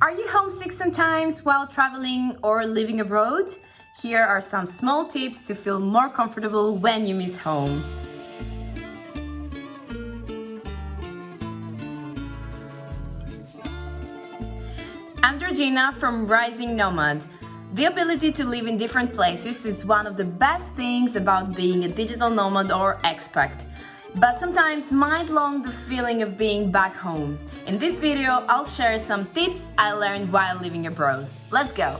Are you homesick sometimes while traveling or living abroad? Here are some small tips to feel more comfortable when you miss home. I'm Georgina from Rising Nomad. The ability to live in different places is one of the best things about being a digital nomad or expat, but sometimes might long the feeling of being back home. In this video, I'll share some tips I learned while living abroad. Let's go!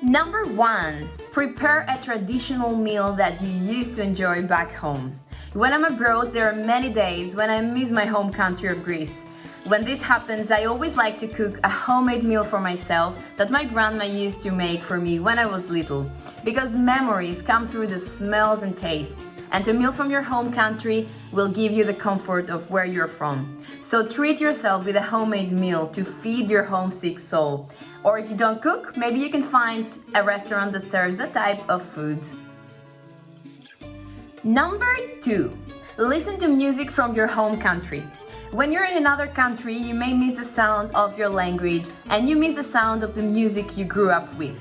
Number 1. Prepare a traditional meal that you used to enjoy back home. When I'm abroad, there are many days when I miss my home country of Greece. When this happens, I always like to cook a homemade meal for myself that my grandma used to make for me when I was little. Because memories come through the smells and tastes, and a meal from your home country will give you the comfort of where you're from. So treat yourself with a homemade meal to feed your homesick soul. Or if you don't cook, maybe you can find a restaurant that serves that type of food. Number 2. Listen to music from your home country. When you're in another country, you may miss the sound of your language and you miss the sound of the music you grew up with.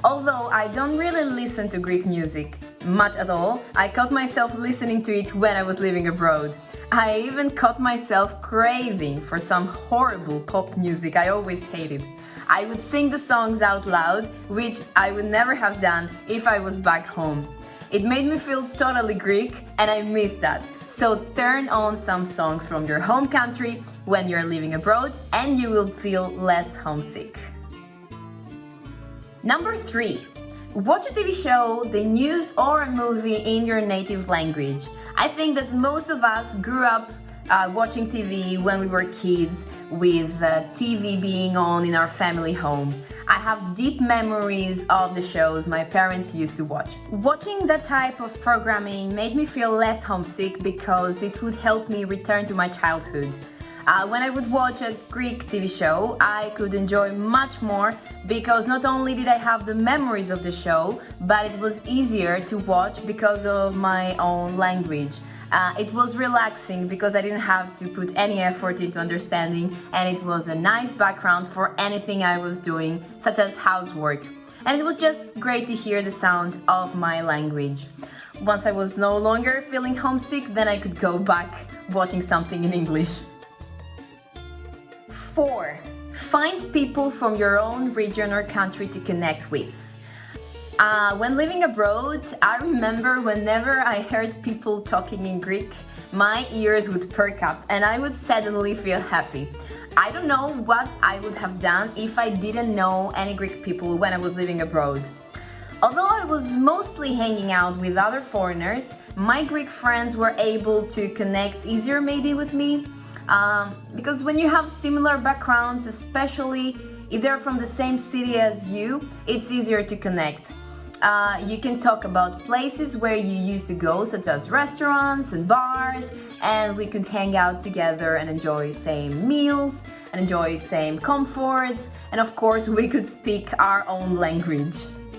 Although I don't really listen to Greek music much at all, I caught myself listening to it when I was living abroad. I even caught myself craving for some horrible pop music I always hated. I would sing the songs out loud, which I would never have done if I was back home. It made me feel totally Greek and I miss that. So turn on some songs from your home country when you're living abroad and you will feel less homesick. Number 3. Watch a TV show, the news or a movie in your native language. I think that most of us grew up watching TV when we were kids, with TV being on in our family home. I have deep memories of the shows my parents used to watch. Watching that type of programming made me feel less homesick because it would help me return to my childhood. When I would watch a Greek TV show, I could enjoy much more because not only did I have the memories of the show, but it was easier to watch because of my own language. It was relaxing because I didn't have to put any effort into understanding, and it was a nice background for anything I was doing, such as housework. And it was just great to hear the sound of my language. Once I was no longer feeling homesick, then I could go back watching something in English. 4. Find people from your own region or country to connect with. When living abroad, I remember whenever I heard people talking in Greek, my ears would perk up and I would suddenly feel happy. I don't know what I would have done if I didn't know any Greek people when I was living abroad. Although I was mostly hanging out with other foreigners, my Greek friends were able to connect easier maybe with me. Because when you have similar backgrounds, especially if they're from the same city as you, it's easier to connect. You can talk about places where you used to go, such as restaurants and bars, and we could hang out together and enjoy same meals and enjoy same comforts, and of course we could speak our own language.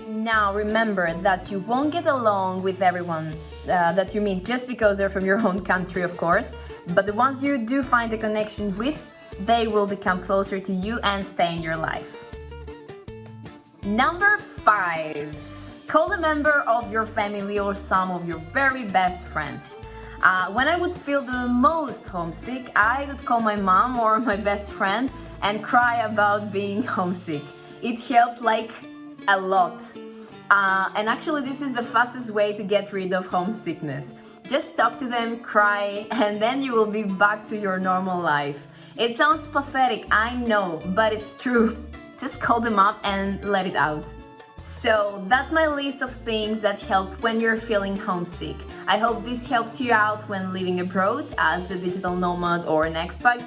Now remember that you won't get along with everyone that you meet just because they're from your own country, of course, but the ones you do find a connection with, they will become closer to you and stay in your life. Number 5. Call a member of your family or some of your very best friends. When I would feel the most homesick, I would call my mom or my best friend and cry about being homesick. It helped like a lot. And actually this is the fastest way to get rid of homesickness. Just talk to them, cry, and then you will be back to your normal life. It sounds pathetic, I know, but it's true. Just call them up and let it out. So that's my list of things that help when you're feeling homesick. I hope this helps you out when living abroad as a digital nomad or an expat.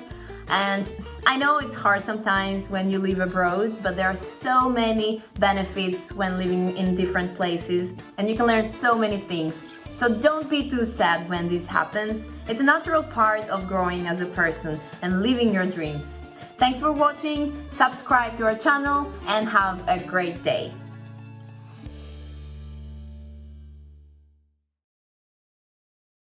And I know it's hard sometimes when you live abroad, but there are so many benefits when living in different places and you can learn so many things. So don't be too sad when this happens. It's a natural part of growing as a person and living your dreams. Thanks for watching, subscribe to our channel and have a great day.